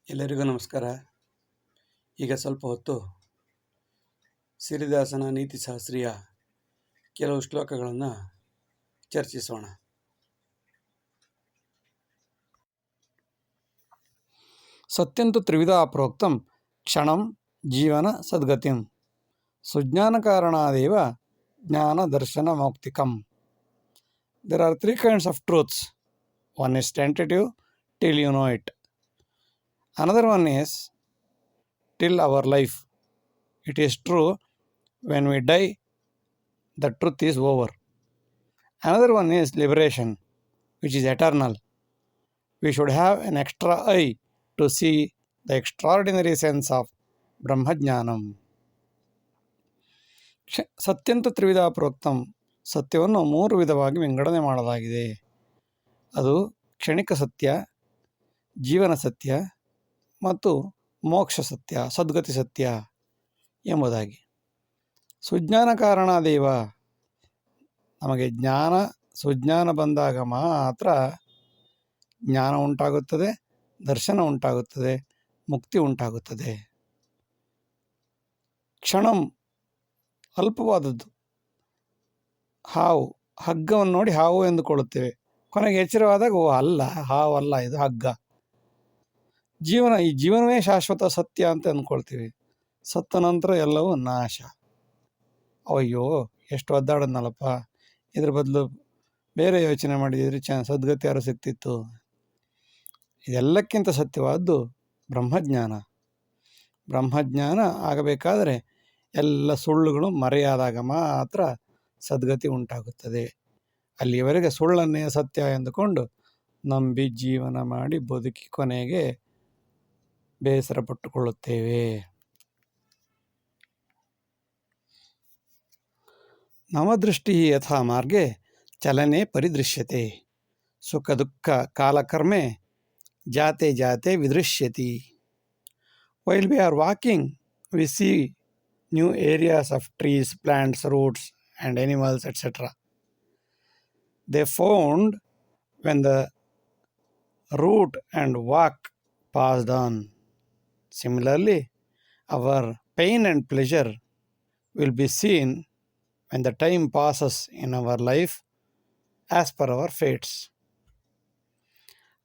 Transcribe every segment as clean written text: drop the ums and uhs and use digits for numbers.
ಎಲ್ಲರಿಗೂ ನಮಸ್ಕಾರ. ಈಗ ಸ್ವಲ್ಪ ಹೊತ್ತು ಸಿರಿದಾಸನ ನೀತಿಶಾಸ್ತ್ರೀಯ ಕೆಲವು ಶ್ಲೋಕಗಳನ್ನು ಚರ್ಚಿಸೋಣ. ಸತ್ಯಂತು ತ್ರಿವಿಧ ಪ್ರೋಕ್ತಂ ಕ್ಷಣಂ ಜೀವನ ಸದ್ಗತಿಂ ಸುಜ್ಞಾನಕಾರಣಾದೇವ ಜ್ಞಾನ ದರ್ಶನ ಮೌಕ್ತಿಕಂ. There are three kinds of truths. One is tentative till you know it. Another one is till our life. It is true. When we die, the truth is over. Another one is liberation, which is eternal. We should have an extra eye to see the extraordinary sense of Brahmajnanam. ಸತ್ಯಂತ ತ್ರಿವಿಧ ಪ್ರೋಕ್ತಂ, ಸತ್ಯವನ್ನು ಮೂರು ವಿಧವಾಗಿ ವಿಂಗಡಣೆ ಮಾಡಲಾಗಿದೆ. ಅದು ಕ್ಷಣಿಕ ಸತ್ಯ, ಜೀವನ ಸತ್ಯ ಮತ್ತು ಮೋಕ್ಷ ಸತ್ಯ, ಸದ್ಗತಿ ಸತ್ಯ ಎಂಬುದಾಗಿ. ಸುಜ್ಞಾನ ಕಾರಣ ದೇವ, ನಮಗೆ ಸುಜ್ಞಾನ ಬಂದಾಗ ಮಾತ್ರ ಜ್ಞಾನ ಉಂಟಾಗುತ್ತದೆ, ದರ್ಶನ ಉಂಟಾಗುತ್ತದೆ, ಮುಕ್ತಿ ಉಂಟಾಗುತ್ತದೆ. ಕ್ಷಣಂ, ಅಲ್ಪವಾದದ್ದು. ಹಾವು, ಹಗ್ಗವನ್ನು ನೋಡಿ ಹಾವು ಎಂದುಕೊಳ್ಳುತ್ತೇವೆ. ಕೊನೆಗೆ ಎಚ್ಚರವಾದಾಗ ಅಲ್ಲ, ಹಾವು ಅಲ್ಲ, ಇದು ಹಗ್ಗ. ಈ ಜೀವನವೇ ಶಾಶ್ವತ ಸತ್ಯ ಅಂತ ಅಂದ್ಕೊಳ್ತೀವಿ. ಸತ್ತ ನಂತರ ಎಲ್ಲವೂ ನಾಶ. ಅಯ್ಯೋ, ಎಷ್ಟು ಒದ್ದಾಡದ್ನಲ್ಲಪ್ಪ, ಇದ್ರ ಬದಲು ಬೇರೆ ಯೋಚನೆ ಮಾಡಿದರೆ ಸದ್ಗತಿ ಯಾರು ಸಿಗ್ತಿತ್ತು. ಇದೆಲ್ಲಕ್ಕಿಂತ ಸತ್ಯವಾದ್ದು ಬ್ರಹ್ಮಜ್ಞಾನ. ಬ್ರಹ್ಮಜ್ಞಾನ ಆಗಬೇಕಾದರೆ ಎಲ್ಲ ಸುಳ್ಳುಗಳು ಮರೆಯಾದಾಗ ಮಾತ್ರ ಸದ್ಗತಿ ಉಂಟಾಗುತ್ತದೆ. ಅಲ್ಲಿಯವರೆಗೆ ಸುಳ್ಳನ್ನೇ ಸತ್ಯ ಎಂದುಕೊಂಡು ನಂಬಿ ಜೀವನ ಮಾಡಿ ಬದುಕಿ ಕೊನೆಗೆ ಬೇಸರ ಪಟ್ಟುಕೊಳ್ಳುತ್ತೇವೆ. ನವದೃಷ್ಟಿ ಯಥಾ ಮಾರ್ಗೆ ಚಲನೆ ಪರಿದೃಶ್ಯತೆ, ಸುಖ ದುಃಖ ಕಾಲಕರ್ಮೆ ಜಾತೆ ಜಾತೆ ವಿದೃಶ್ಯತಿ. While we are walking, we see new areas of trees, plants, roots and animals, etc. They found when the root and walk passed on. Similarly, our pain and pleasure will be seen when the time passes in our life as per our fates.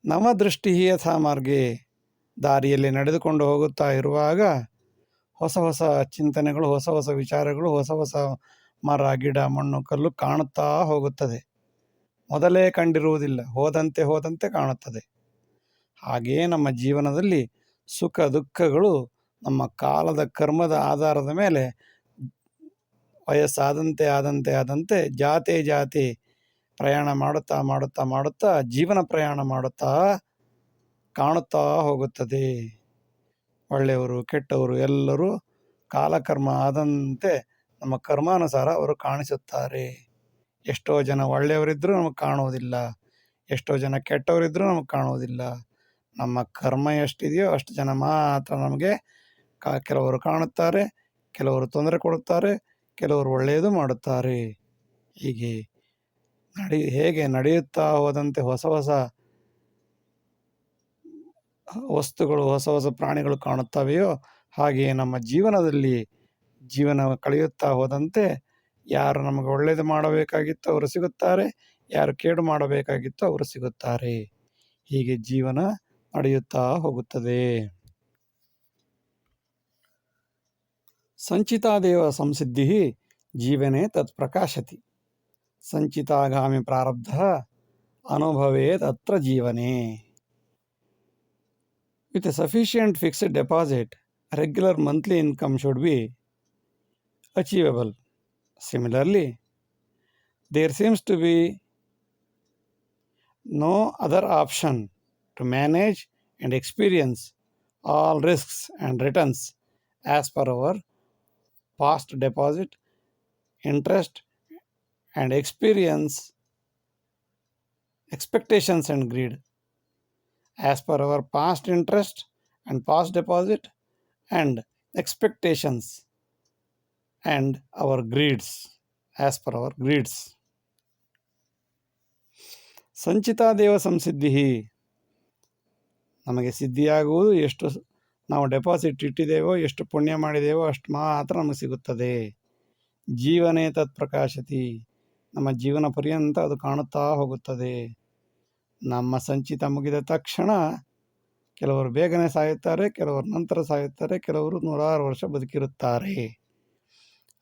ನವದೃಷ್ಟಿ ಯಥಾ ಮಾರ್ಗೆ, ದಾರಿಯಲ್ಲಿ ನಡೆದುಕೊಂಡು ಹೋಗುತ್ತಾ ಇರುವಾಗ ಹೊಸ ಹೊಸ ಚಿಂತನೆಗಳು, ಹೊಸ ಹೊಸ ವಿಚಾರಗಳು, ಹೊಸ ಹೊಸ ಮರ, ಗಿಡ, ಮಣ್ಣು, ಕಲ್ಲು ಕಾಣುತ್ತಾ ಹೋಗುತ್ತದೆ. ಮೊದಲೇ ಕಂಡಿರುವುದಿಲ್ಲ, ಹೋದಂತೆ ಹೋದಂತೆ ಕಾಣುತ್ತದೆ. ಹಾಗೆಯೇ ನಮ್ಮ ಜೀವನದಲ್ಲಿ ಸುಖ ದುಃಖಗಳು ನಮ್ಮ ಕಾಲದ ಕರ್ಮದ ಆಧಾರದ ಮೇಲೆ ವಯಸ್ಸಾದಂತೆ ಆದಂತೆ ಜಾತೆ ಜಾತಿ ಪ್ರಯಾಣ ಮಾಡುತ್ತಾ ಮಾಡುತ್ತಾ ಮಾಡುತ್ತಾ ಜೀವನ ಪ್ರಯಾಣ ಮಾಡುತ್ತಾ ಕಾಣುತ್ತಾ ಹೋಗುತ್ತದೆ. ಒಳ್ಳೆಯವರು ಕೆಟ್ಟವರು ಎಲ್ಲರೂ ಕಾಲಕರ್ಮ ಆದಂತೆ ನಮ್ಮ ಕರ್ಮಾನುಸಾರ ಅವರು ಕಾಣಿಸುತ್ತಾರೆ. ಎಷ್ಟೋ ಜನ ಒಳ್ಳೆಯವರಿದ್ದರೂ ನಮಗೆ ಕಾಣುವುದಿಲ್ಲ, ಎಷ್ಟೋ ಜನ ಕೆಟ್ಟವರಿದ್ದರೂ ನಮಗೆ ಕಾಣುವುದಿಲ್ಲ. ನಮ್ಮ ಕರ್ಮ ಎಷ್ಟಿದೆಯೋ ಅಷ್ಟು ಜನ ಮಾತ್ರ ನಮಗೆ ಕೆಲವರು ಕಾಣುತ್ತಾರೆ, ಕೆಲವರು ತೊಂದರೆ ಕೊಡುತ್ತಾರೆ, ಕೆಲವರು ಒಳ್ಳೆಯದು ಮಾಡುತ್ತಾರೆ. ಹೀಗೆ ಹೇಗೆ ನಡೆಯುತ್ತಾ ಹೋದಂತೆ ಹೊಸ ಹೊಸ ವಸ್ತುಗಳು, ಹೊಸ ಹೊಸ ಪ್ರಾಣಿಗಳು ಕಾಣುತ್ತವೆಯೋ ಹಾಗೆಯೇ ನಮ್ಮ ಜೀವನ ಕಳೆಯುತ್ತಾ ಹೋದಂತೆ ಯಾರು ನಮಗೆ ಒಳ್ಳೆಯದು ಮಾಡಬೇಕಾಗಿತ್ತು ಅವರು ಸಿಗುತ್ತಾರೆ, ಯಾರು ಕೇಡು ಮಾಡಬೇಕಾಗಿತ್ತು ಅವರು ಸಿಗುತ್ತಾರೆ. ಹೀಗೆ ಜೀವನ ನಡೆಯುತ್ತಾ ಹೋಗುತ್ತದೆ. ಸಂಚಿತಾದೇವ ಸಂಸಿದ್ಧಿ ಜೀವನೇ ತತ್ ಪ್ರಕಾಶತಿ, ಸಂಚಿತಾಗಾಮಿ ಪ್ರಾರಬ್ಧ ಅನುಭವೇತ್ ಅತ್ರ ಜೀವನೇ. With a sufficient fixed deposit, regular monthly income should be achievable. Similarly, there seems to be no other option to manage and experience all risks and returns as per our past deposit, interest and expectations and greed. As per our past interest and past deposit and expectations and our greeds, as per our greeds. Sanchita ದೇವ ಸಂಸಿದ್ಧಿ, ನಮಗೆ ಸಿದ್ಧಿಯಾಗುವುದು ಎಷ್ಟು ನಾವು deposit ಇಟ್ಟಿದ್ದೇವೋ, ಎಷ್ಟು ಪುಣ್ಯ ಮಾಡಿದ್ದೇವೋ ಅಷ್ಟು ಮಾತ್ರ ನಮಗೆ ಸಿಗುತ್ತದೆ. ಜೀವನೇ ತತ್ ಪ್ರಕಾಶತಿ, ನಮ್ಮ ಜೀವನ ಪರ್ಯಂತ ಅದು ಕಾಣುತ್ತಾ ಹೋಗುತ್ತದೆ. ನಮ್ಮ ಸಂಚಿತ ಮುಗಿದ ತಕ್ಷಣ ಕೆಲವರು ಬೇಗನೆ ಸಾಯುತ್ತಾರೆ, ಕೆಲವರು ನಂತರ ಸಾಯುತ್ತಾರೆ, ಕೆಲವರು 100 ವರ್ಷ ಬದುಕಿರುತ್ತಾರೆ.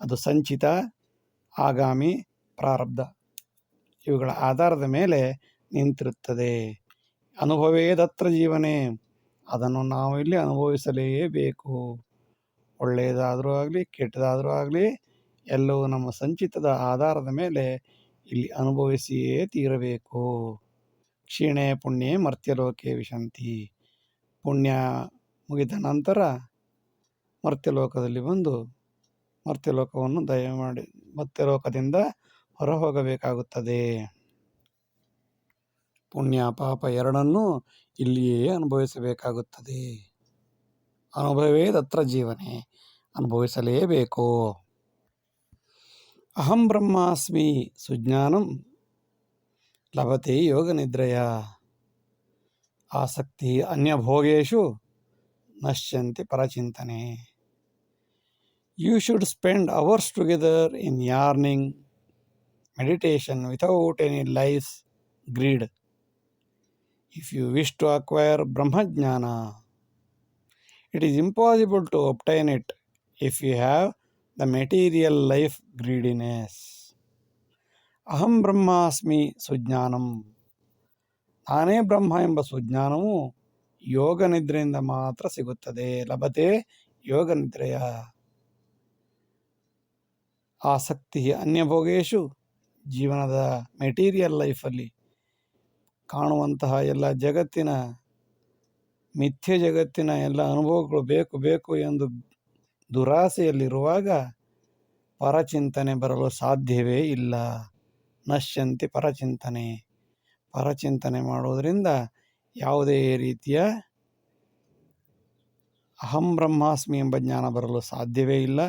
ಅದು ಸಂಚಿತ, ಆಗಾಮಿ, ಪ್ರಾರಬ್ಧ ಇವುಗಳ ಆಧಾರದ ಮೇಲೆ ನಿಂತಿರುತ್ತದೆ. ಅನುಭವೇದತ್ರ ಜೀವನೇ, ಅದನ್ನು ನಾವು ಇಲ್ಲಿ ಅನುಭವಿಸಲೇಬೇಕು. ಒಳ್ಳೆಯದಾದರೂ ಆಗಲಿ ಕೆಟ್ಟದಾದರೂ ಆಗಲಿ ಎಲ್ಲವೂ ನಮ್ಮ ಸಂಚಿತದ ಆಧಾರದ ಮೇಲೆ ಇಲ್ಲಿ ಅನುಭವಿಸಿಯೇ ತೀರಬೇಕು. ಕ್ಷೀಣೆ ಪುಣ್ಯೇ ಮರ್ತ್ಯಲೋಕೆ ವಿಶಂತಿ, ಪುಣ್ಯ ಮುಗಿದ ನಂತರ ಮರ್ತ್ಯಲೋಕದಲ್ಲಿ ಬಂದು ಮರ್ತ್ಯಲೋಕವನ್ನು ದಯಮಾಡಿ ಮರ್ತ್ಯಲೋಕದಿಂದ ಹೊರ ಹೋಗಬೇಕಾಗುತ್ತದೆ. ಪುಣ್ಯ ಪಾಪ ಎರಡನ್ನೂ ಇಲ್ಲಿಯೇ ಅನುಭವಿಸಬೇಕಾಗುತ್ತದೆ. ಅನುಭವೇದತ್ರ ಜೀವನೇ, ಅನುಭವಿಸಲೇಬೇಕು. ಅಹಂ ಬ್ರಹ್ಮಾಸ್ಮಿ ಸುಜ್ಞಾನಂ ಲಭತೆ ಯೋಗ ನಿದ್ರೆಯ, ಆಸಕ್ತಿ ಅನ್ಯಭೋಗೇಶು ನಶ್ಯಂತಿ ಪರಚಿಂತನೆ. You should spend hours together in yearning meditation without any life greed if you wish to acquire Brahmajnana. It is impossible to obtain it if you have the material life greediness. Aham Brahmasmi ಸುಜ್ಞಾನಂ, ನಾನೇ ಬ್ರಹ್ಮ ಎಂಬ ಸುಜ್ಞಾನವು ಯೋಗ ನಿದ್ರೆಯಿಂದ ಮಾತ್ರ ಸಿಗುತ್ತದೆ. ಲಭತೆ ಯೋಗ ನಿದ್ರೆಯ, ಆಸಕ್ತಿ ಅನ್ಯಭೋಗೇಶು, ಜೀವನದ material ಲೈಫಲ್ಲಿ ಕಾಣುವಂತಹ ಎಲ್ಲ ಜಗತ್ತಿನ ಮಿಥ್ಯ ಜಗತ್ತಿನ ಎಲ್ಲ ಅನುಭವಗಳು ಬೇಕು ಬೇಕು ಎಂದು ದುರಾಸೆಯಲ್ಲಿರುವಾಗ ಪರಚಿಂತನೆ ಬರಲು ಸಾಧ್ಯವೇ ಇಲ್ಲ. ನಶ್ಯಂತಿ ಪರಚಿಂತನೆ, ಪರಚಿಂತನೆ ಮಾಡುವುದರಿಂದ ಯಾವುದೇ ರೀತಿಯ ಅಹಂ ಬ್ರಹ್ಮಾಸ್ಮಿ ಎಂಬ ಜ್ಞಾನ ಬರಲು ಸಾಧ್ಯವೇ ಇಲ್ಲ.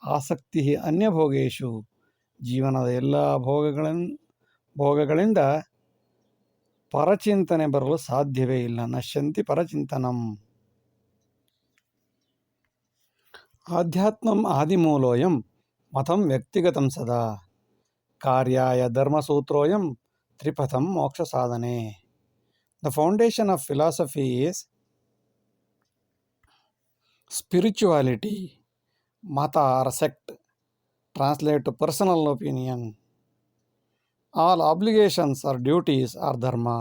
ಆಸಕ್ತಿ ಅನ್ಯಭೋಗೇಶು, ಜೀವನದ ಎಲ್ಲ ಭೋಗಗಳಿಂದ ಪರಚಿಂತನೆ ಬರಲು ಸಾಧ್ಯವೇ ಇಲ್ಲ. ನಶ್ಯಂತಿ ಪರಚಿಂತನಂ. ಆಧ್ಯಾತ್ಮಂ ಆದಿಮೂಲೋಯಂ ಮತಂ ವ್ಯಕ್ತಿಗತಂ ಸದಾ, ಕಾರ್ಯಾಯ ಧರ್ಮಸೂತ್ರೋಯಂ ತ್ರಿಪಥಂ ಮೋಕ್ಷ ಸಾಧನೆ. The foundation of philosophy is spirituality. ಮತ or sect translate to personal opinion. All obligations or duties are dharma.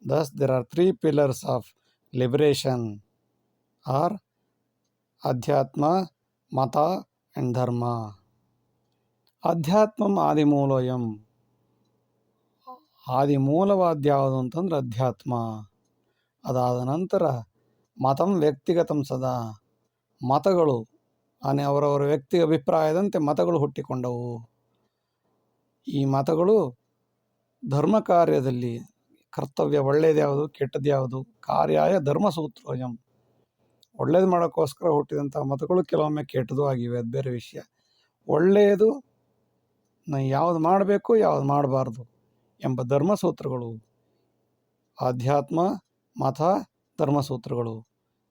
Thus, there are 3 pillars of liberation are Adhyatma, Mata and Dharma. Adhyatmam ಆದಿಮೂಲೋಯಂ, ಆದಿಮೂಲವಾದ್ಯಾವುದು ಅಂತಂದ್ರೆ ಅಧ್ಯಾತ್ಮ. ಅದಾದ ನಂತರ ಮತಂ ವ್ಯಕ್ತಿಗತಂ ಸದಾ, ಮತಗಳು ಅವರವರ ವ್ಯಕ್ತಿ ಅಭಿಪ್ರಾಯದಂತೆ ಮತಗಳು ಹುಟ್ಟಿಕೊಂಡವು. ಈ ಮತಗಳು ಧರ್ಮ ಕಾರ್ಯದಲ್ಲಿ ಕರ್ತವ್ಯ, ಒಳ್ಳೆಯದ್ಯಾವುದು ಕೆಟ್ಟದ್ಯಾವುದು, ಕಾರ್ಯಾಯ ಧರ್ಮಸೂತ್ರೋಯಂ, ಒಳ್ಳೇದು ಮಾಡೋಕ್ಕೋಸ್ಕರ ಹುಟ್ಟಿದಂಥ ಮತಗಳು ಕೆಲವೊಮ್ಮೆ ಕೆಟ್ಟದ್ದು ಆಗಿವೆ, ಅದು ಬೇರೆ ವಿಷಯ. ಒಳ್ಳೆಯದು ಯಾವುದು ಮಾಡಬೇಕು ಯಾವುದು ಮಾಡಬಾರ್ದು ಎಂಬ ಧರ್ಮಸೂತ್ರಗಳು, ಆಧ್ಯಾತ್ಮ, ಮತ, ಧರ್ಮಸೂತ್ರಗಳು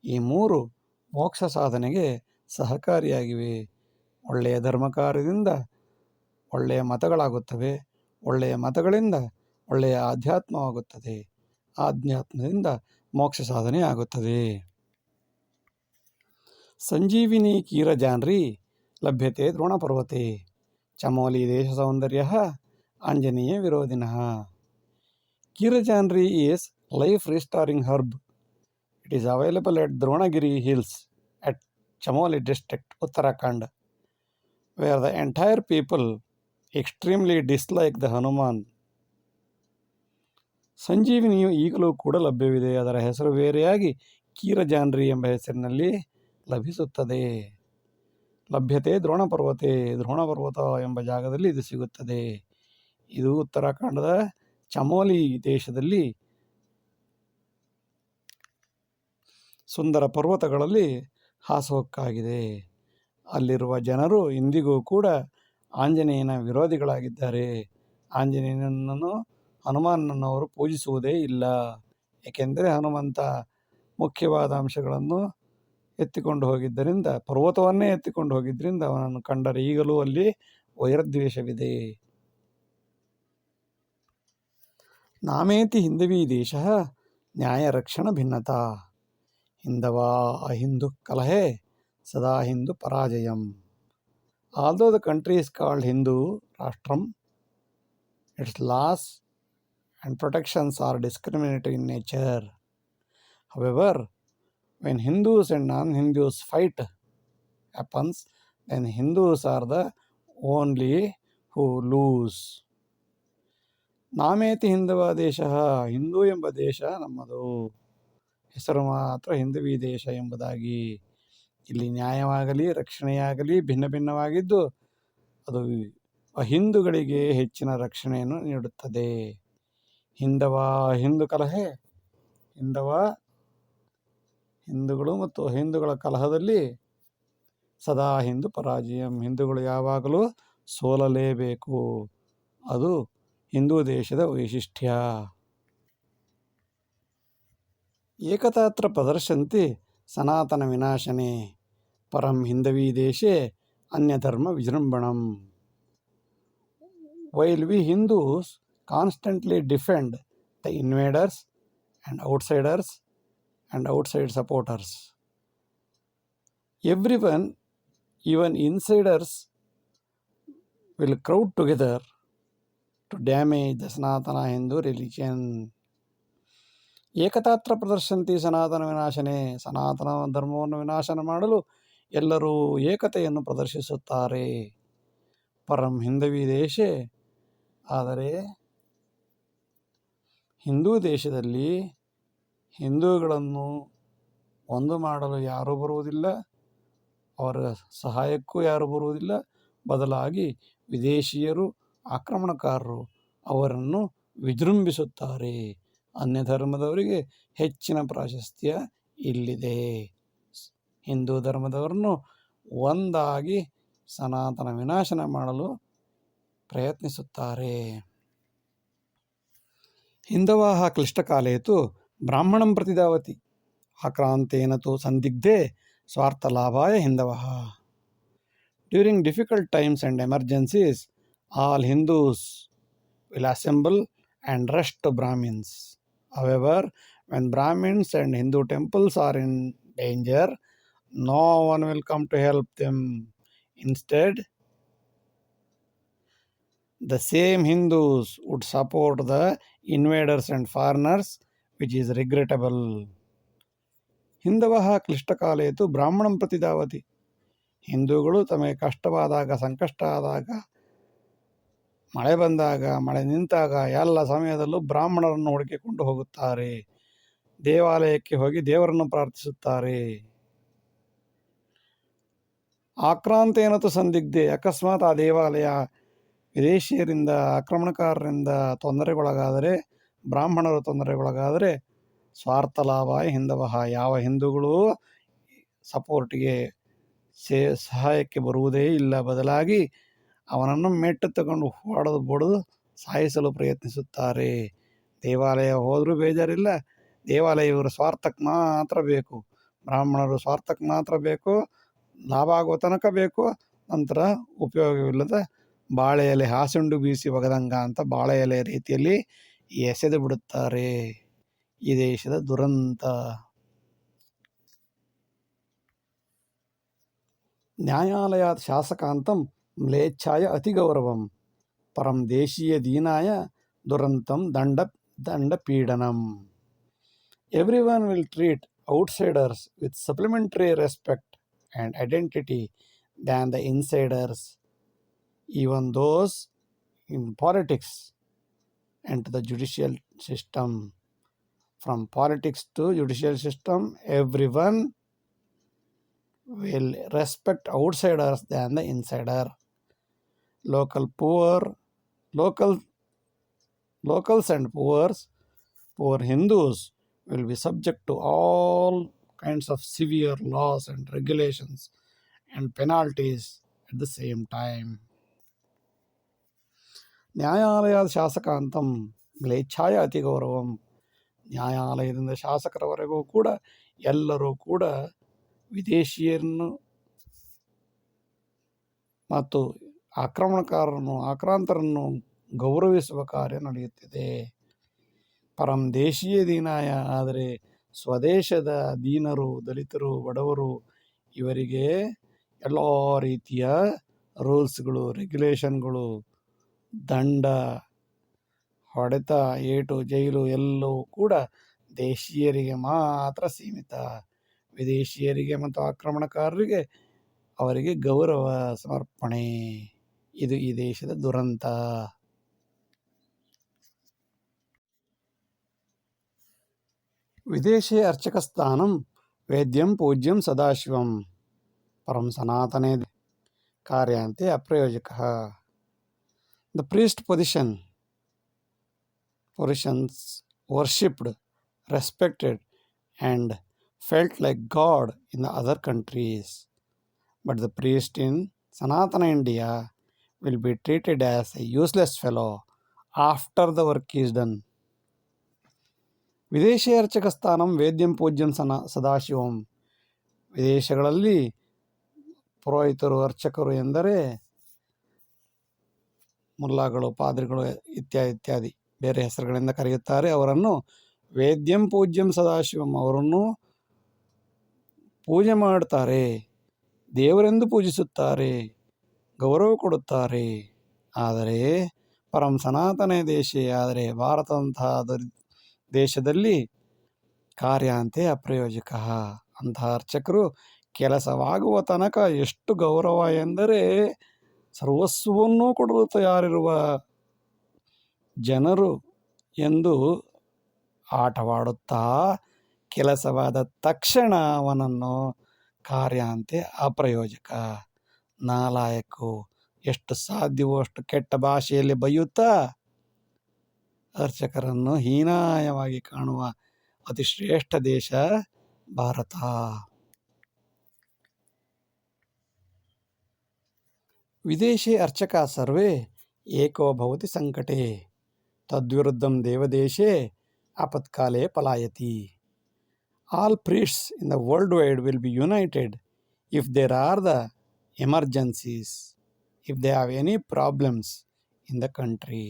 ಈ 3 ಮೋಕ್ಷ ಸಾಧನೆಗೆ ಸಹಕಾರಿಯಾಗಿವೆ. ಒಳ್ಳೆಯ ಧರ್ಮ ಕಾರ್ಯದಿಂದ ಒಳ್ಳೆಯ ಮತಗಳಾಗುತ್ತವೆ, ಒಳ್ಳೆಯ ಮತಗಳಿಂದ ಒಳ್ಳೆಯ ಆಧ್ಯಾತ್ಮವಾಗುತ್ತದೆ, ಆಧ್ಯಾತ್ಮದಿಂದ ಮೋಕ್ಷ ಸಾಧನೆ ಆಗುತ್ತದೆ. ಸಂಜೀವಿನಿ ಕೀರಜಾನ್ರಿ ಲಭ್ಯತೆ ದ್ರೋಣಪರ್ವತೆ, ಚಮೋಲಿ ದೇಶ ಸೌಂದರ್ಯ ಆಂಜನೇಯ ವಿರೋಧಿನಃ. ಕೀರಜಾನ್ರಿ is life restoring herb. It is available at Dronagiri hills at Chamoli district, Uttarakhand, where the entire people extremely dislike the Hanuman. ಸಂಜೀವಿನಿಯು ಈಗಲೂ ಕೂಡ ಲಭ್ಯವಿದೆ. ಅದರ ಹೆಸರು ಬೇರೆಯಾಗಿ ಕೀರಜಾನ್ರಿ ಎಂಬ ಹೆಸರಿನಲ್ಲಿ ಲಭಿಸುತ್ತದೆ. ಲಭ್ಯತೆ ದ್ರೋಣಪರ್ವತೆ, ದ್ರೋಣಪರ್ವತ ಎಂಬ ಜಾಗದಲ್ಲಿ ಇದು ಸಿಗುತ್ತದೆ. ಇದು ಉತ್ತರಾಖಂಡದ ಚಮೋಲಿ ದೇಶದಲ್ಲಿ ಸುಂದರ ಪರ್ವತಗಳಲ್ಲಿ ಹಾಸುಹೊಕ್ಕಾಗಿದೆ. ಅಲ್ಲಿರುವ ಜನರು ಇಂದಿಗೂ ಕೂಡ ಆಂಜನೇಯನ ವಿರೋಧಿಗಳಾಗಿದ್ದಾರೆ. ಆಂಜನೇಯನನ್ನು, ಹನುಮಾನನನ್ನು ಅವರು ಪೂಜಿಸುವುದೇ ಇಲ್ಲ. ಏಕೆಂದರೆ ಹನುಮಂತ ಮುಖ್ಯವಾದ ಅಂಶಗಳನ್ನು ಎತ್ತಿಕೊಂಡು ಹೋಗಿದ್ದರಿಂದ, ಪರ್ವತವನ್ನೇ ಎತ್ತಿಕೊಂಡು ಹೋಗಿದ್ದರಿಂದ ಅವನನ್ನು ಕಂಡರೆ ಈಗಲೂ ಅಲ್ಲಿ ವೈರದ್ವೇಷವಿದೆ. ನಾಮೇತಿ ಹಿಂದವೀ ದೇಶ ನ್ಯಾಯರಕ್ಷಣ ಭಿನ್ನತಾ ಹಿಂದವಾ ಅಹಿಂದು ಕಲಹೆ ಸದಾ Hindu ಪರಾಜಯಂ. Although the country is called Hindu Rashtram, its laws and protections are discriminatory in nature. However, when Hindus and non-Hindus fight happens, then Hindus are the only who lose. ನಾಮೇತಿ ಹಿಂದವ ದೇಶ, ಹಿಂದೂ ಎಂಬ ದೇಶ ನಮ್ಮದು, ಹೆಸರು ಮಾತ್ರ ಹಿಂದವಿ ದೇಶ ಎಂಬುದಾಗಿ. ಇಲ್ಲಿ ನ್ಯಾಯವಾಗಲಿ ರಕ್ಷಣೆಯಾಗಲಿ ಭಿನ್ನ ಭಿನ್ನವಾಗಿದ್ದು ಅದು ಅಹಿಂದುಗಳಿಗೆ ಹೆಚ್ಚಿನ ರಕ್ಷಣೆಯನ್ನು ನೀಡುತ್ತದೆ. ಹಿಂದವ ಹಿಂದೂ ಕಲಹೆ, ಹಿಂದೂಗಳು ಮತ್ತು ಹಿಂದೂಗಳ ಕಲಹದಲ್ಲಿ ಸದಾ ಹಿಂದೂ ಪರಾಜಯಂ, ಹಿಂದೂಗಳು ಯಾವಾಗಲೂ ಸೋಲಲೇಬೇಕು. ಅದು ಹಿಂದೂ ದೇಶದ ವೈಶಿಷ್ಟ್ಯ. ಏಕತಾತ್ರ ಪ್ರದರ್ಶಂತಿ ಸನಾತನ ವಿನಾಶನೆ ಪರಂ ಹಿಂದವೀ ದೇಶೆ ಅನ್ಯಧರ್ಮ ವಿಜೃಂಭಣಂ. While we Hindus constantly defend the invaders and outsiders and outside supporters, everyone, even insiders, will crowd together to damage the Sanatana Hindu religion. ಏಕತಾತ್ರ ಪ್ರದರ್ಶಂತಿ ಸನಾತನ ವಿನಾಶನೆ, ಸನಾತನ ಧರ್ಮವನ್ನು ವಿನಾಶನ ಮಾಡಲು ಎಲ್ಲರೂ ಏಕತೆಯನ್ನು ಪ್ರದರ್ಶಿಸುತ್ತಾರೆ. ಪರಂ ಹಿಂದವಿ ದೇಶೆ, ಆದರೆ ಹಿಂದೂ ದೇಶದಲ್ಲಿ ಹಿಂದೂಗಳನ್ನು ಒಂದು ಮಾಡಲು ಯಾರೂ ಬರುವುದಿಲ್ಲ, ಅವರ ಸಹಾಯಕ್ಕೂ ಯಾರೂ ಬರುವುದಿಲ್ಲ. ಬದಲಾಗಿ ವಿದೇಶಿಯರು, ಆಕ್ರಮಣಕಾರರು ಅವರನ್ನು ವಿಜೃಂಭಿಸುತ್ತಾರೆ. ಅನ್ಯ ಧರ್ಮದವರಿಗೆ ಹೆಚ್ಚಿನ ಪ್ರಾಶಸ್ತ್ಯ ಇಲ್ಲಿದೆ. ಹಿಂದೂ ಧರ್ಮದವರನ್ನು ಒಂದಾಗಿ ಸನಾತನ ವಿನಾಶನ ಮಾಡಲು ಪ್ರಯತ್ನಿಸುತ್ತಾರೆ. ಹಿಂದವಾಹ ಕ್ಲಿಷ್ಟಕಾಲೇ ತು ಬ್ರಾಹ್ಮಣಂ ಪ್ರತಿಧಾವತಿ ಆಕ್ರಾಂತೇನ ತು ಸಂದಿಗ್ಧೆ ಸ್ವಾರ್ಥಲಾಭಾಯ ಹಿಂದವಃ. During difficult times and emergencies all Hindus will assemble and rush to Brahmins. However, when Brahmins and Hindu temples are in danger, no one will come to help them. Instead, the same Hindus would support the invaders and foreigners, which is regrettable. ಹಿಂದವಃ ಕ್ಲಿಷ್ಟಕಾಲೇ ತು ಬ್ರಾಹ್ಮಣಂ ಪ್ರತಿಧಾವತಿ. ಹಿಂದೂಗಳು ತಮಗೆ ಕಷ್ಟವಾದಾಗ, ಸಂಕಷ್ಟ ಆದಾಗ, ಮಳೆ ಬಂದಾಗ, ಮಳೆ ನಿಂತಾಗ ಎಲ್ಲ ಸಮಯದಲ್ಲೂ ಬ್ರಾಹ್ಮಣರನ್ನು ಹುಡುಕಿಕೊಂಡು ಹೋಗುತ್ತಾರೆ. ದೇವಾಲಯಕ್ಕೆ ಹೋಗಿ ದೇವರನ್ನು ಪ್ರಾರ್ಥಿಸುತ್ತಾರೆ. ಆಕ್ರಾಂತೇನತು ಸಂದಿಗ್ಧೆ, ಅಕಸ್ಮಾತ್ ಆ ದೇವಾಲಯ ವಿದೇಶಿಯರಿಂದ, ಆಕ್ರಮಣಕಾರರಿಂದ ತೊಂದರೆಗೊಳಗಾದರೆ, ಬ್ರಾಹ್ಮಣರು ತೊಂದರೆಗೊಳಗಾದರೆ, ಸ್ವಾರ್ಥ ಲಾಭಾಯ ಹಿಂದವಃ, ಯಾವ ಹಿಂದೂಗಳು ಸಪೋರ್ಟಿಗೆ ಸಹಾಯಕ್ಕೆ ಬರುವುದೇ ಇಲ್ಲ, ಬದಲಾಗಿ ಅವನನ್ನು ಮೆಟ್ಟು ತಗೊಂಡು ಹೊಡೆದು ಬಡಿದು ಸಾಯಿಸಲು ಪ್ರಯತ್ನಿಸುತ್ತಾರೆ. ದೇವಾಲಯ ಹೋದರೂ ಬೇಜಾರಿಲ್ಲ, ದೇವಾಲಯ ಇವರ ಸ್ವಾರ್ಥಕ್ಕೆ ಮಾತ್ರ ಬೇಕು, ಬ್ರಾಹ್ಮಣರು ಸ್ವಾರ್ಥಕ್ಕೆ ಮಾತ್ರ ಬೇಕು, ಲಾಭ ಆಗುವ ತನಕ ಬೇಕು, ನಂತರ ಉಪಯೋಗವಿಲ್ಲದ ಬಾಳೆ ಎಲೆ ಹಾಸುಂಡು ಬೀಸಿ ಒಗದಂಗ ಅಂತ ಬಾಳೆ ಎಲೆ ರೀತಿಯಲ್ಲಿ ಎಸೆದು ಬಿಡುತ್ತಾರೆ. ಈ ದೇಶದ ದುರಂತ. ನ್ಯಾಯಾಲಯಾತ್ ಶಾಸಕಾಂತಂ ಮ್ಲೇಚ್ಛಾಯ ಅತಿಗೌರವಂ ಪರಂ ದೇಶೀಯ ದೀನಾಯ ದುರಂತಂ ದಂಡ ಪೀಡನಂ. Everyone will treat outsiders with supplementary respect and identity than the insiders, even those in politics and to the judicial system. From politics to judicial system, everyone will respect outsiders than the insider. Locals and poor Hindus will be subject to all kinds of severe laws and regulations and penalties at the same time. ನ್ಯಾಯಾಲಯದ ಶಾಸಕಾಂತಂ ಮ್ಲೇಚ್ಛಾಯ ಅತಿಗೌರವಂ. ನ್ಯಾಯಾಲಯದಿಂದ ಶಾಸಕರವರೆಗೂ ಕೂಡ ಎಲ್ಲರೂ ಕೂಡ ವಿದೇಶಿಯರನ್ನು ಮತ್ತು ಆಕ್ರಾಂತರನ್ನು ಗೌರವಿಸುವ ಕಾರ್ಯ ನಡೆಯುತ್ತಿದೆ. ಪರಂ ದೇಶೀಯ ದೀನಾಯ, ಆದರೆ ಸ್ವದೇಶದ ದೀನರು, ದಲಿತರು, ಬಡವರು ಇವರಿಗೆ ಎಲ್ಲ ರೀತಿಯ ರೂಲ್ಸ್ಗಳು, ರೆಗ್ಯುಲೇಷನ್ಗಳು, ದಂಡ, ಹೊಡೆತ, ಏಟು, ಜೈಲು ಎಲ್ಲವೂ ಕೂಡ ದೇಶೀಯರಿಗೆ ಮಾತ್ರ ಸೀಮಿತ. ವಿದೇಶಿಯರಿಗೆ ಮತ್ತು ಆಕ್ರಮಣಕಾರರಿಗೆ ಅವರಿಗೆ ಗೌರವ ಸಮರ್ಪಣೆ. ಇದು ಈ ದೇಶದ ದುರಂತ. ವಿದೇಶೇ ಅರ್ಚಕಸ್ಥಾನಂ ವೇದ್ಯಂ ಪೂಜ್ಯಂ ಸದಾಶಿವಂ ಪರಂ ಸನಾತನೇ ಕಾರ್ಯಾಂತೆ ಅಪ್ರಯೋಜಕಃ. The priest positions worshipped, respected, and felt like God in the other countries. But the priest in Sanatana India will be treated as a useless fellow after the work is done. ವಿದೇಶಿ ಅರ್ಚಕ ಸ್ಥಾನಂ ವೇದ್ಯಂ ಪೂಜ್ಯಂ ಸದಾಶಿವಂ. ವಿದೇಶಗಳಲ್ಲಿ ಪುರೋಹಿತರು, ಅರ್ಚಕರು ಎಂದರೆ ಮುಲ್ಲಾಗಳು, ಪಾದ್ರಿಗಳು ಇತ್ಯಾದಿ ಬೇರೆ ಹೆಸರುಗಳಿಂದ ಕರೆಯುತ್ತಾರೆ. ಅವರನ್ನು ವೇದ್ಯಂ ಪೂಜ್ಯಂ ಸದಾಶಿವಂ, ಅವರನ್ನು ಪೂಜೆ ಮಾಡುತ್ತಾರೆ, ದೇವರೆಂದು ಪೂಜಿಸುತ್ತಾರೆ, ಗೌರವ ಕೊಡುತ್ತಾರೆ. ಆದರೆ ಪರಂ ಸನಾತನ ದೇಶ, ಆದರೆ ಭಾರತದಂತಹ ದೇಶದಲ್ಲಿ ಕಾರ್ಯಾಂತೆ ಅಪ್ರಯೋಜಕ, ಅಂತಹ ಅರ್ಚಕರು ಕೆಲಸವಾಗುವ ತನಕ ಎಷ್ಟು ಗೌರವ ಎಂದರೆ ಸರ್ವಸ್ವವನ್ನೂ ಕೊಡಲು ತಯಾರಿರುವ ಜನರು ಎಂದು ಆಟವಾಡುತ್ತಾ, ಕೆಲಸವಾದ ತಕ್ಷಣ ಅವನನ್ನು ಕಾರ್ಯಾಂತೆ ಅಪ್ರಯೋಜಕ, ನಾಲಾಯಕು, ಎಷ್ಟು ಸಾಧ್ಯವೋ ಅಷ್ಟು ಕೆಟ್ಟ ಭಾಷೆಯಲ್ಲಿ ಬೈಯುತ್ತಾ ಅರ್ಚಕರನ್ನು ಹೀನಾಯವಾಗಿ ಕಾಣುವ ಅತಿ ಶ್ರೇಷ್ಠ ದೇಶ ಭಾರತ. ವಿದೇಶಿ ಅರ್ಚಕ ಸರ್ವೇ ಏಕೋ ಭವತಿ ಸಂಕಟೆ ತದ್ವಿರುದ್ಧಂ ದೇವದೇಶೇ ಆಪತ್ಕಾಲೇ ಪಲಾಯತಿ. All priests in the worldwide will be united if there are the emergencies, if they have any problems in the country.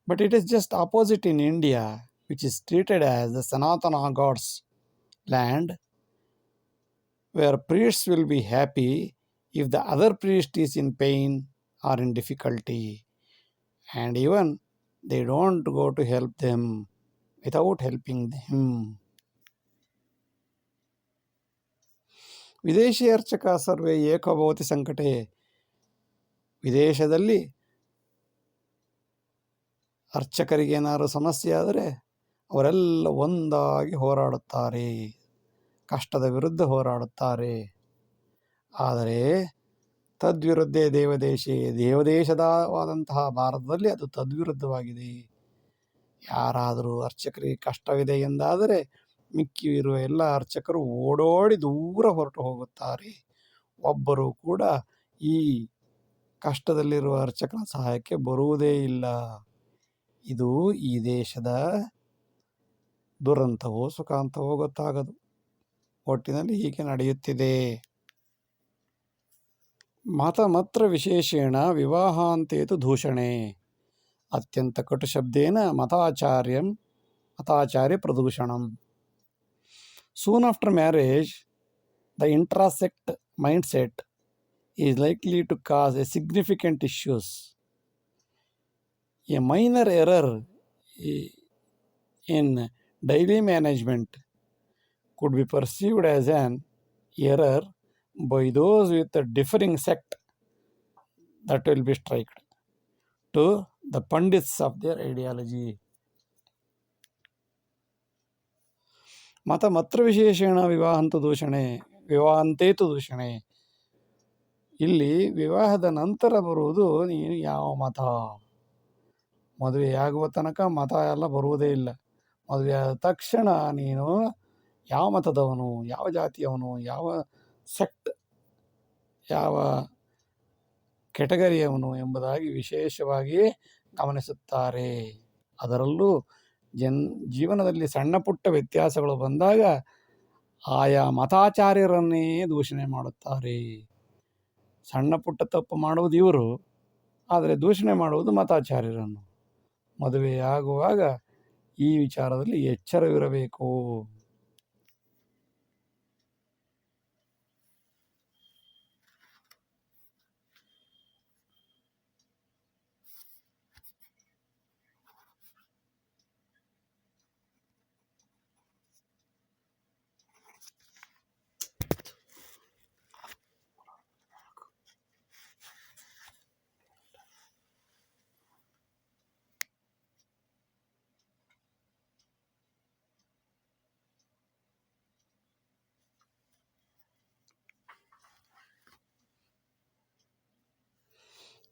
But it is just opposite in India, which is treated as the Sanatana God's land, where priests will be happy if the other priest is in pain or in difficulty, and even they don't go to help them without helping them. ವಿದೇಶಿ ಅರ್ಚಕ ಸರ್ವೇ ಏಕಭವತಿ ಸಂಕಟೆ. ವಿದೇಶದಲ್ಲಿ ಅರ್ಚಕರಿಗೆ ಏನಾದರೂ ಸಮಸ್ಯೆ ಆದರೆ ಅವರೆಲ್ಲ ಒಂದಾಗಿ ಹೋರಾಡುತ್ತಾರೆ, ಕಷ್ಟದ ವಿರುದ್ಧ ಹೋರಾಡುತ್ತಾರೆ. ಆದರೆ ತದ್ವಿರುದ್ಧೇ ದೇವದೇಶದವಾದಂತಹ ಭಾರತದಲ್ಲಿ ಅದು ತದ್ವಿರುದ್ಧವಾಗಿದೆ. ಯಾರಾದರೂ ಅರ್ಚಕರಿಗೆ ಕಷ್ಟವಿದೆ ಎಂದಾದರೆ ಮಿಕ್ಕಿ ಇರುವ ಎಲ್ಲ ಅರ್ಚಕರು ಓಡೋಡಿ ದೂರ ಹೊರಟು ಹೋಗುತ್ತಾರೆ. ಒಬ್ಬರು ಕೂಡ ಈ ಕಷ್ಟದಲ್ಲಿರುವ ಅರ್ಚಕನ ಸಹಾಯಕ್ಕೆ ಬರುವುದೇ ಇಲ್ಲ. ಇದು ಈ ದೇಶದ ದುರಂತವೋ ಸುಖಾಂತವೋ ಗೊತ್ತಾಗದು. ಒಟ್ಟಿನಲ್ಲಿ ಹೀಗೆ ನಡೆಯುತ್ತಿದೆ. ಮತಮತ್ರ ವಿಶೇಷೇಣ ವಿವಾಹಾಂತೇತು ದೂಷಣೆ ಅತ್ಯಂತ ಕಟು ಶಬ್ದೇನ ಮತಾಚಾರ್ಯ ಪ್ರದೂಷಣಂ. Soon after marriage, the intrasect mindset is likely to cause a significant issues. A minor error in daily management could be perceived as an error by those with a differing sect that will be striked to the pundits of their ideology. ಮತಮತ್ರ ವಿಶೇಷೇಣ ವಿವಾಹಾಂತೇತು ದೂಷಣೆ. ಇಲ್ಲಿ ವಿವಾಹದ ನಂತರ ಬರುವುದು ನೀನು ಯಾವ ಮತ. ಮದುವೆಯಾಗುವ ತನಕ ಮತ ಎಲ್ಲ ಬರುವುದೇ ಇಲ್ಲ. ಮದುವೆಯಾದ ತಕ್ಷಣ ನೀನು ಯಾವ ಮತದವನು, ಯಾವ ಜಾತಿಯವನು, ಯಾವ ಸೆಕ್ಟ್, ಯಾವ ಕೆಟಗರಿಯವನು ಎಂಬುದಾಗಿ ವಿಶೇಷವಾಗಿ ಗಮನಿಸುತ್ತಾರೆ. ಅದರಲ್ಲೂ ಜೀವನದಲ್ಲಿ ಸಣ್ಣ ಪುಟ್ಟ ವ್ಯತ್ಯಾಸಗಳು ಬಂದಾಗ ಆಯಾ ಮತಾಚಾರ್ಯರನ್ನೇ ದೂಷಣೆ ಮಾಡುತ್ತಾರೆ. ಸಣ್ಣ ಪುಟ್ಟ ತಪ್ಪು ಮಾಡುವುದು ಇವರು, ಆದರೆ ದೂಷಣೆ ಮಾಡುವುದು ಮತಾಚಾರ್ಯರನ್ನು. ಮದುವೆಯಾಗುವಾಗ ಈ ವಿಚಾರದಲ್ಲಿ ಎಚ್ಚರವಿರಬೇಕು.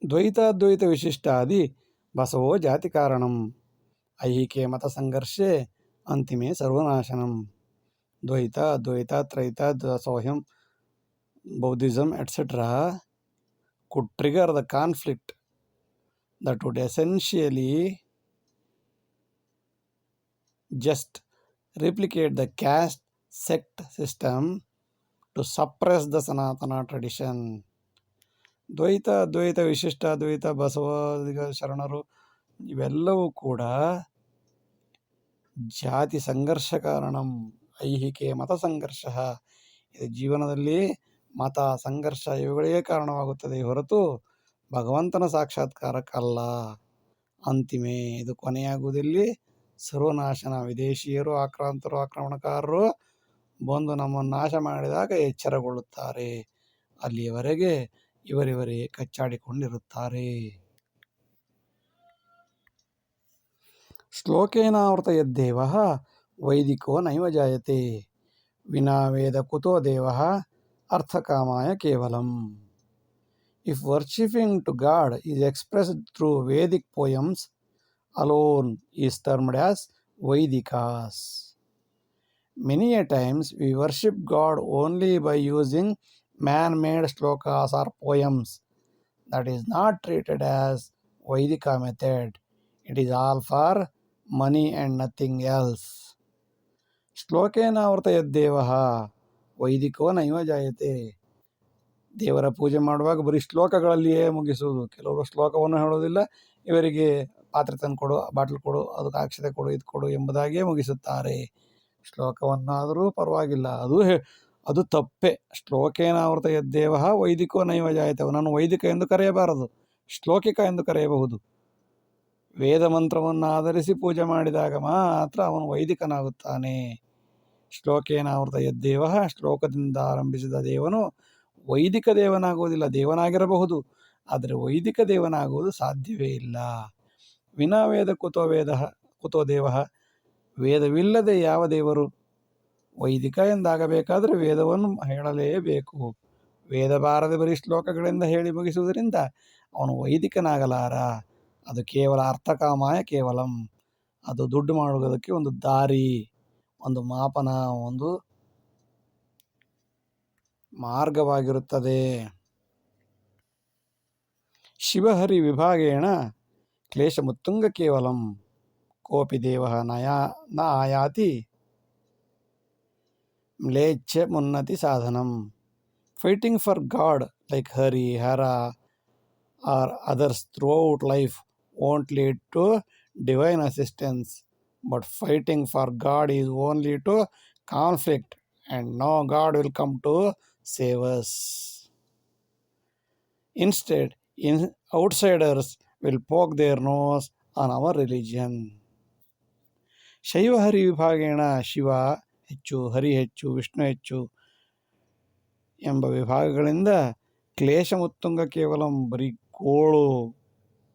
ದ್ವೈತಾದ್ವೈತ ವಿಶಿಷ್ಟಾದಿ ಬಸವೋ ಜಾತಿ ಕಾರಣಂ ಐಹಿಕೆ ಮತ ಸಂಘರ್ಷೆ ಅಂತಿಮೆ ಸರ್ವನಾಶನಂ. ದ್ವೈತ ಅದ್ವೈತ ತ್ರೈತ ದಾಸೋಹ್ಯಂ Buddhism etc. could trigger the conflict that would essentially just replicate the caste sect system to suppress the Sanatana tradition. ದ್ವೈತ ಅದ್ವೈತ ವಿಶಿಷ್ಟ ಅದ್ವೈತ ಬಸವ ಶರಣರು ಇವೆಲ್ಲವೂ ಕೂಡ ಜಾತಿ ಸಂಘರ್ಷ ಕಾರಣಂ ಐಹಿಕೆ ಮತ ಸಂಘರ್ಷ. ಇದು ಜೀವನದಲ್ಲಿ ಮತ ಸಂಘರ್ಷ ಇವುಗಳಿಗೆ ಕಾರಣವಾಗುತ್ತದೆ ಹೊರತು ಭಗವಂತನ ಸಾಕ್ಷಾತ್ಕಾರಕ್ಕಲ್ಲ. ಅಂತಿಮೆ ಇದು ಕೊನೆಯಾಗುವುದಿಲ್ಲಿ ಸರ್ವನಾಶನ. ವಿದೇಶಿಯರು ಆಕ್ರಾಂತರು ಆಕ್ರಮಣಕಾರರು ಬಂದು ನಮ್ಮನ್ನು ನಾಶ ಮಾಡಿದಾಗ ಎಚ್ಚರಗೊಳ್ಳುತ್ತಾರೆ. ಅಲ್ಲಿಯವರೆಗೆ ಇವರಿವರೇ ಕಚ್ಚಾಡಿಕೊಂಡಿರುತ್ತಾರೆ. ಶ್ಲೋಕೇನಾವೃತ ಯದ್ದೇವಃ ವೈದಿಕೋ ನೈವ ಜಾಯತೆ ವಿನಾ ವೇದ ಕುತೋ ದೇವಃ ಅರ್ಥಕಾಮಾಯ ಕೇವಲಂ. If worshipping to God is expressed through Vedic poems alone is termed as Vaidikas. Many a times we worship God only by using man-made shlokas or poems. That is not treated as Vaidika method. It is all for money and nothing else. ಶ್ಲೋಕೇನಾವೃತ ಯದ್ದೇವಃ ವೈದಿಕೋ ನೈವ ಜಾಯತೆ. ದೇವರ ಪೂಜೆ ಮಾಡುವಾಗ ಬರೀ ಶ್ಲೋಕಗಳಲ್ಲಿಯೇ ಮುಗಿಸುವುದು. ಕೆಲವರು ಶ್ಲೋಕವನ್ನು ಹೇಳೋದಿಲ್ಲ, ಇವರಿಗೆ ಪಾತ್ರೆ ತಂದು ಕೊಡು, ಬಾಟ್ಲು ಕೊಡು, ಅದಕ್ಕೆ ಅಕ್ಷತೆ ಕೊಡು, ಇದು ಕೊಡು ಎಂಬುದಾಗಿಯೇ ಮುಗಿಸುತ್ತಾರೆ. ಶ್ಲೋಕವನ್ನಾದರೂ ಪರವಾಗಿಲ್ಲ, ಅದು ತಪ್ಪೆ. ಶ್ಲೋಕೇನಾವೃತ ಯದ್ದೇವಃ ವೈದಿಕೋ ನೈವ ಜಾಯತೆ. ಅವನನ್ನು ವೈದಿಕ ಎಂದು ಕರೆಯಬಾರದು, ಶ್ಲೋಕಿಕ ಎಂದು ಕರೆಯಬಹುದು. ವೇದ ಮಂತ್ರವನ್ನು ಆಧರಿಸಿ ಪೂಜೆ ಮಾಡಿದಾಗ ಮಾತ್ರ ಅವನು ವೈದಿಕನಾಗುತ್ತಾನೆ. ಶ್ಲೋಕೇನಾವೃತ ಯದ್ದೇವಃ, ಶ್ಲೋಕದಿಂದ ಆರಂಭಿಸಿದ ದೇವನು ವೈದಿಕ ದೇವನಾಗುವುದಿಲ್ಲ. ದೇವನಾಗಿರಬಹುದು, ಆದರೆ ವೈದಿಕ ದೇವನಾಗುವುದು ಸಾಧ್ಯವೇ ಇಲ್ಲ. ವಿನಾ ವೇದ ಕುತೋ ದೇವಃ, ವೇದವಿಲ್ಲದೆ ಯಾವ ದೇವರು? ವೈದಿಕ ಎಂದಾಗಬೇಕಾದರೆ ವೇದವನ್ನು ಹೇಳಲೇಬೇಕು. ವೇದ ಬಾರದೆ ಬರೀ ಶ್ಲೋಕಗಳಿಂದ ಹೇಳಿ ಮುಗಿಸುವುದರಿಂದ ಅವನು ವೈದಿಕನಾಗಲಾರ. ಅದು ಕೇವಲ ಅರ್ಥಕಾಮಾಯ ಕೇವಲಂ. ಅದು ದುಡ್ಡು ಮಾಡುವುದಕ್ಕೆ ಒಂದು ದಾರಿ, ಒಂದು ಮಾಪನ, ಒಂದು ಮಾರ್ಗವಾಗಿರುತ್ತದೆ. ಶಿವಹರಿ ವಿಭಾಗೇಣ ಕ್ಲೇಶಮುತ್ತುಂಗ ಕೇವಲಂ ಕೋಪಿ ದೇವಃ ನ ಆಯಾತಿ ಮ್ಲೇಚ್ಛ ಮುನ್ನತಿ ಸಾಧನಂ. Fighting for God like Hari, Hara or others throughout life won't lead to divine assistance, but fighting for God is only to conflict, and no God will come to save us. Instead, outsiders will poke their nose on our religion. ಶೈವ ಹರಿ ವಿಭಾಗೇಣ ಶಿವ ಹೆಚ್ಚು, ಹರಿ ಹೆಚ್ಚು, ವಿಷ್ಣು ಹೆಚ್ಚು ಎಂಬ ವಿಭಾಗಗಳಿಂದ ಕ್ಲೇಶ ಮುತ್ತುಂಗ ಕೇವಲಂ ಬರೀ ಗೋಳು,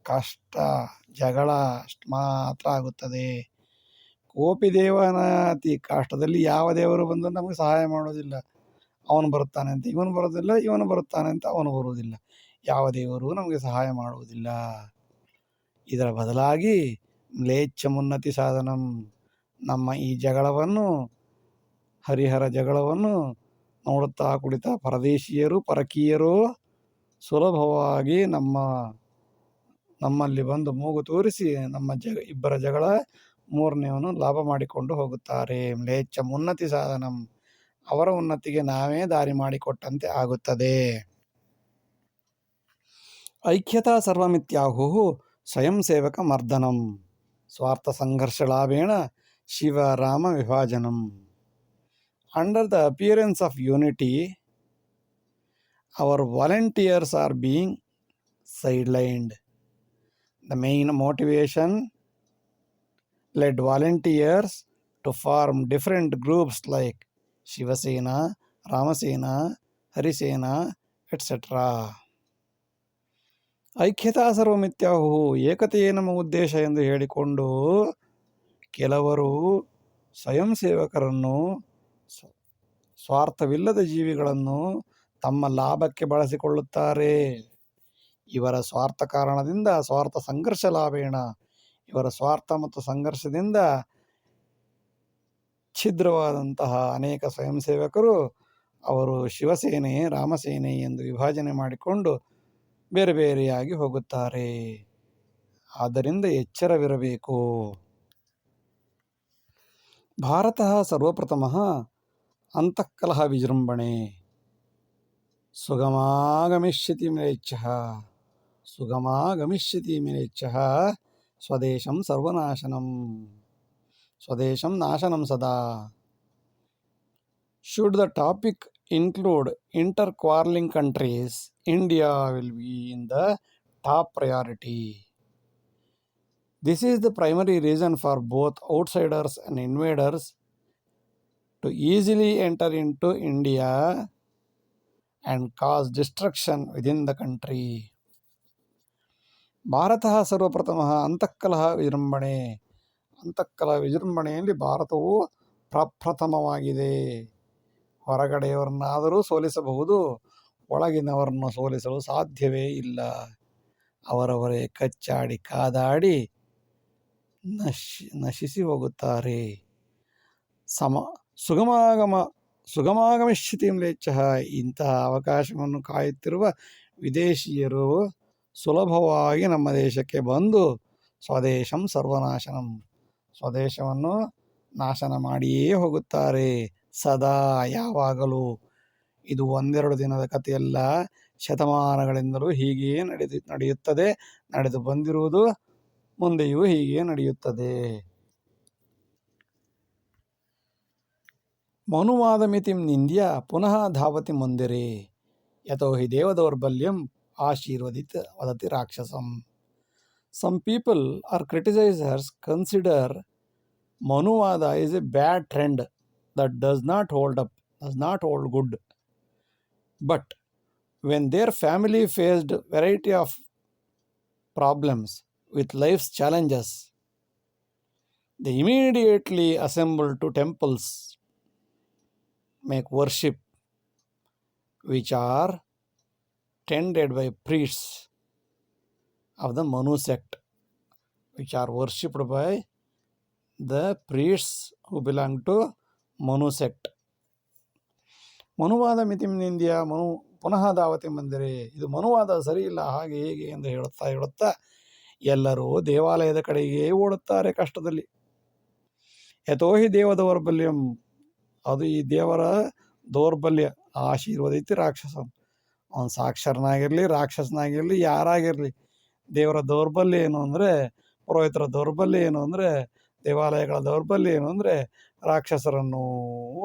ಕಷ್ಟ, ಜಗಳ ಅಷ್ಟು ಮಾತ್ರ ಆಗುತ್ತದೆ. ಕೋಪಿ ದೇವನಾತಿ, ಕಷ್ಟದಲ್ಲಿ ಯಾವ ದೇವರು ಬಂದು ನಮಗೆ ಸಹಾಯ ಮಾಡೋದಿಲ್ಲ. ಅವನು ಬರುತ್ತಾನೆ ಅಂತ ಇವನು ಬರೋದಿಲ್ಲ, ಇವನು ಬರುತ್ತಾನೆ ಅಂತ ಅವನು ಬರುವುದಿಲ್ಲ. ಯಾವ ದೇವರು ನಮಗೆ ಸಹಾಯ ಮಾಡುವುದಿಲ್ಲ. ಇದರ ಬದಲಾಗಿ ಮ್ಲೇಚ್ಛ ಮುನ್ನತಿ ಸಾಧನಂ, ನಮ್ಮ ಈ ಜಗಳವನ್ನು, ಹರಿಹರ ಜಗಳವನ್ನು ನೋಡುತ್ತಾ ಕುಳಿತ ಪರದೇಶೀಯರು, ಪರಕೀಯರು ಸುಲಭವಾಗಿ ನಮ್ಮಲ್ಲಿ ಬಂದು ಮೂಗು ತೋರಿಸಿ ನಮ್ಮ ಇಬ್ಬರ ಜಗಳ ಮೂರನೇವನು ಲಾಭ ಮಾಡಿಕೊಂಡು ಹೋಗುತ್ತಾರೆ. ಮ್ಲೇಚ್ಛ ಉನ್ನತಿ ಸಾಧನಂ, ಅವರ ಉನ್ನತಿಗೆ ನಾವೇ ದಾರಿ ಮಾಡಿಕೊಟ್ಟಂತೆ ಆಗುತ್ತದೆ. ಐಕ್ಯತಾ ಸರ್ವಮಿತ್ಯಾಹು ಸ್ವಯಂ ಸೇವಕ ಮರ್ದನಂ, ಸ್ವಾರ್ಥ ಸಂಘರ್ಷ ಲಾಭೇಣ ಶಿವರಾಮ ವಿಭಾಜನಂ. Under the appearance of unity, our volunteers are being sidelined. The main motivation led volunteers to form different groups like Shivasena, Ramasena, Harisena, etc. ಐಕ್ಯತಾ ಸರ್ವಮಿತ್ಯಾಹು, ಏಕತೆಯೇ ನಮ್ಮ ಉದ್ದೇಶ ಎಂದು ಹೇಳಿಕೊಂಡು ಕೆಲವರು ಸ್ವಯಂ ಸೇವಕರನ್ನು, ಸ್ವಾರ್ಥವಿಲ್ಲದ ಜೀವಿಗಳನ್ನು ತಮ್ಮ ಲಾಭಕ್ಕೆ ಬಳಸಿಕೊಳ್ಳುತ್ತಾರೆ. ಇವರ ಸ್ವಾರ್ಥ ಕಾರಣದಿಂದ ಸ್ವಾರ್ಥ ಸಂಘರ್ಷ ಲಾಭೇಣ, ಇವರ ಸ್ವಾರ್ಥ ಮತ್ತು ಸಂಘರ್ಷದಿಂದ ಛಿದ್ರವಾದಂತಹ ಅನೇಕ ಸ್ವಯಂ ಸೇವಕರು ಅವರು ಶಿವಸೇನೆ, ರಾಮಸೇನೆ ಎಂದು ವಿಭಜನೆ ಮಾಡಿಕೊಂಡು ಬೇರೆ ಬೇರೆಯಾಗಿ ಹೋಗುತ್ತಾರೆ. ಆದ್ದರಿಂದ ಎಚ್ಚರವಿರಬೇಕು. ಭಾರತ ಸರ್ವಪ್ರಥಮಃ ಅಂತಃಕಲಹ ವಿಜೃಂಭಣೆ ಸುಗಮಾಗಮಿಷ್ಯತಿ ಮ್ಲೇಚ್ಛಃ, ಸುಗಮಾಗಮಿಷ್ಯತಿ ಮ್ಲೇಚ್ಛಃ ಸ್ವದೇಶಂ ಸರ್ವನಾಶನಂ, ಸ್ವದೇಶಂ ನಾಶನಂ ಸದಾ. Should the topic include inter-quarreling countries, India will be in the top priority. This is the primary reason for both outsiders and invaders to easily enter into India and cause destruction within the country. Bharat ಸರ್ವಪ್ರಥಮಃ ಅಂತಃಕಲಹ ವಿಜೃಂಭಣೆ, ಅಂತಃಕಲಹ ವಿಜೃಂಭಣೆಯಲ್ಲಿ ಭಾರತವು ಪ್ರಪ್ರಥಮವಾಗಿದೆ. ಹೊರಗಡೆಯವರನ್ನಾದರೂ ಸೋಲಿಸಬಹುದು, ಒಳಗಿನವರನ್ನು ಸೋಲಿಸಲು ಸಾಧ್ಯವೇ ಇಲ್ಲ. ಅವರವರೇ ಕಚ್ಚಾಡಿ ಕಾದಾಡಿ ನಶಿಸಿ ಹೋಗುತ್ತಾರೆ. ಸುಗಮಾಗಮಿಷ್ಯತಿ ಮ್ಲೇಚ್ಛಃ, ಇಂತಹ ಅವಕಾಶವನ್ನು ಕಾಯುತ್ತಿರುವ ವಿದೇಶಿಯರು ಸುಲಭವಾಗಿ ನಮ್ಮ ದೇಶಕ್ಕೆ ಬಂದು ಸ್ವದೇಶಂ ಸರ್ವನಾಶನಂ, ಸ್ವದೇಶವನ್ನು ನಾಶನ ಮಾಡಿಯೇ ಹೋಗುತ್ತಾರೆ. ಸದಾ, ಯಾವಾಗಲೂ. ಇದು ಒಂದೆರಡು ದಿನದ ಕಥೆಯಲ್ಲ, ಶತಮಾನಗಳಿಂದಲೂ ಹೀಗೆಯೇ ನಡೆಯುತ್ತದೆ, ನಡೆದು ಬಂದಿರುವುದು, ಮುಂದೆಯೂ ಹೀಗೆ ನಡೆಯುತ್ತದೆ. ಮನುವಾದಮಿತಿಂ ನಿಂದ್ಯ ಪುನಃ ಧಾವತಿ ಮಂದಿರೆ, ಯತೋ ಹಿ ದೇವದೌರ್ಬಲ್ಯಂ ವದತಿ ರಾಕ್ಷಸಂ. Some people or criticizers consider Manuvada is a bad trend that does not hold up, does not hold good. But when their family faced variety of problems with life's challenges, they immediately assemble to temples, make worship, which are tended by priests of the Manu sect, which are worshipped by the priests who belong to Manu sect. ಮನುವಾದ ಮಿತಿಂ ನಿಂದ್ಯ ಪುನಃ ಧಾವತಿ ಮಂದಿರೆ, ಇದು ಮನುವಾದ ಸರಿಯಿಲ್ಲ, ಹಾಗೆ ಹೇಗೆ ಎಂದು ಹೇಳುತ್ತಾ ಎಲ್ಲರೂ ದೇವಾಲಯದ ಕಡೆಗೆ ಓಡುತ್ತಾರೆ ಕಷ್ಟದಲ್ಲಿ. ಯತೋಹಿ ದೇವ ದೌರ್ಬಲ್ಯಂ, ಅದು ಈ ದೇವರ ದೌರ್ಬಲ್ಯ. ಆಶೀರ್ವದಿತಿ ರಾಕ್ಷಸಂ, ಅವನು ಸಾಕ್ಷರನಾಗಿರಲಿ ರಾಕ್ಷಸನಾಗಿರಲಿ ಯಾರಾಗಿರಲಿ, ದೇವರ ದೌರ್ಬಲ್ಯ ಏನು ಅಂದರೆ, ಪುರೋಹಿತರ ದೌರ್ಬಲ್ಯ ಏನು ಅಂದರೆ, ದೇವಾಲಯಗಳ ದೌರ್ಬಲ್ಯ ಏನು ಅಂದರೆ ರಾಕ್ಷಸರನ್ನು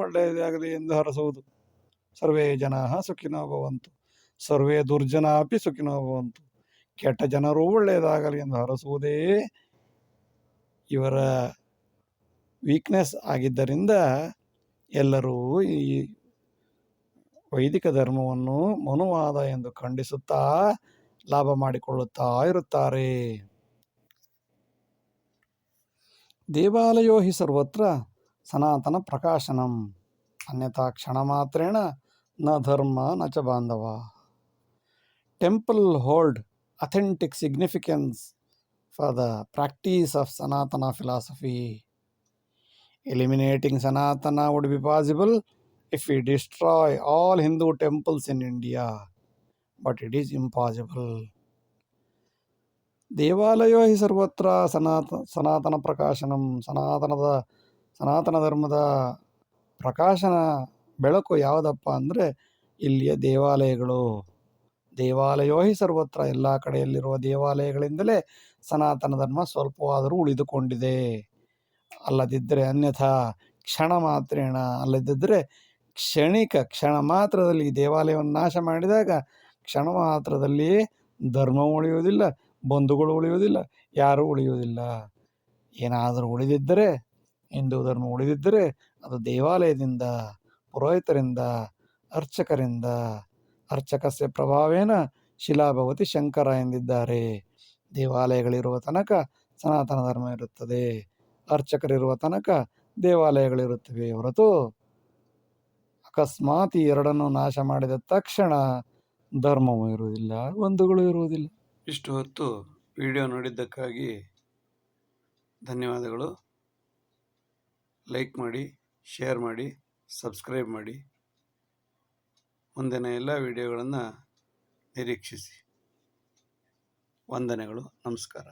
ಒಳ್ಳೆಯದಾಗಲಿ ಎಂದು ಹರಸುವುದು. ಸರ್ವೇ ಜನಾಃ ಸುಖಿನೋ ಭವಂತು, ಸರ್ವೇ ದುರ್ಜನಾಪಿ ಸುಖಿನೋ ಭವಂತು, ಕೆಟ್ಟ ಜನರೂ ಒಳ್ಳೆಯದಾಗಲಿ ಎಂದು ಹರಸುವುದೇ ಇವರ ವೀಕ್ನೆಸ್ ಆಗಿದ್ದರಿಂದ ಎಲ್ಲರೂ ಈ ವೈದಿಕ ಧರ್ಮವನ್ನು ಮನುವಾದ ಎಂದು ಖಂಡಿಸುತ್ತಾ ಲಾಭ ಮಾಡಿಕೊಳ್ಳುತ್ತಾ ಇರುತ್ತಾರೆ. ದೇವಾಲಯೋ ಹಿ ಸರ್ವತ್ರ ಸನಾತನ ಪ್ರಕಾಶನಂ, ಅನ್ಯಥಾ ಕ್ಷಣ ಮಾತ್ರೇಣ ನ ಧರ್ಮ ನ ಚ ಬಾಂಧವ. Temple hold authentic significance for the practice of Sanatana philosophy. Eliminating Sanatana would be possible if we destroy all Hindu temples in India, but it is impossible. ದೇವಾಲಯೋ ಹಿ ಸರ್ವತ್ರ ಸನಾತನ ಪ್ರಕಾಶನಂ. ಸನಾತನ ಧರ್ಮದ ಪ್ರಕಾಶನ ಬೆಳಕು ಯಾವುದಪ್ಪ ಅಂದರೆ ಇಲ್ಲಿಯ ದೇವಾಲಯಗಳು. ದೇವಾಲಯೋ ಹಿ ಸರ್ವತ್ರ, ಎಲ್ಲ ಕಡೆಯಲ್ಲಿರುವ ದೇವಾಲಯಗಳಿಂದಲೇ ಸನಾತನ ಧರ್ಮ ಸ್ವಲ್ಪವಾದರೂ ಉಳಿದುಕೊಂಡಿದೆ. ಅಲ್ಲದಿದ್ದರೆ ಅನ್ಯಥಾ ಕ್ಷಣ ಮಾತ್ರೇಣ, ಅಲ್ಲದಿದ್ದರೆ ಕ್ಷಣ ಮಾತ್ರದಲ್ಲಿ ದೇವಾಲಯವನ್ನು ನಾಶ ಮಾಡಿದಾಗ ಕ್ಷಣ ಮಾತ್ರದಲ್ಲಿ ಧರ್ಮ ಉಳಿಯುವುದಿಲ್ಲ, ಬಂಧುಗಳು ಉಳಿಯುವುದಿಲ್ಲ, ಯಾರೂ ಉಳಿಯುವುದಿಲ್ಲ. ಏನಾದರೂ ಉಳಿದಿದ್ದರೆ, ಹಿಂದೂ ಧರ್ಮ ಉಳಿದಿದ್ದರೆ ಅದು ದೇವಾಲಯದಿಂದ, ಪುರೋಹಿತರಿಂದ, ಅರ್ಚಕರಿಂದ. ಅರ್ಚಕಸ್ಯ ಪ್ರಭಾವೇನ ಶಿಲಾಭವತಿ ಶಂಕರ ಎಂದಿದ್ದಾರೆ. ದೇವಾಲಯಗಳಿರುವ ತನಕ ಸನಾತನ ಧರ್ಮ ಇರುತ್ತದೆ, ಅರ್ಚಕರಿರುವ ತನಕ ದೇವಾಲಯಗಳಿರುತ್ತವೆ ಹೊರತು ಅಕಸ್ಮಾತ್ ಈ ಎರಡನ್ನು ನಾಶ ಮಾಡಿದ ತಕ್ಷಣ ಧರ್ಮವೂ ಇರುವುದಿಲ್ಲ, ಬಂಧುಗಳು ಇರುವುದಿಲ್ಲ. ಇಷ್ಟು ಹೊತ್ತು ವಿಡಿಯೋ ನೋಡಿದ್ದಕ್ಕಾಗಿ ಧನ್ಯವಾದಗಳು. ಲೈಕ್ ಮಾಡಿ, ಶೇರ್ ಮಾಡಿ, ಸಬ್ಸ್ಕ್ರೈಬ್ ಮಾಡಿ. ಮುಂದಿನ ಎಲ್ಲ ವಿಡಿಯೋಗಳನ್ನು ನಿರೀಕ್ಷಿಸಿ. ವಂದನೆಗಳು. ನಮಸ್ಕಾರ.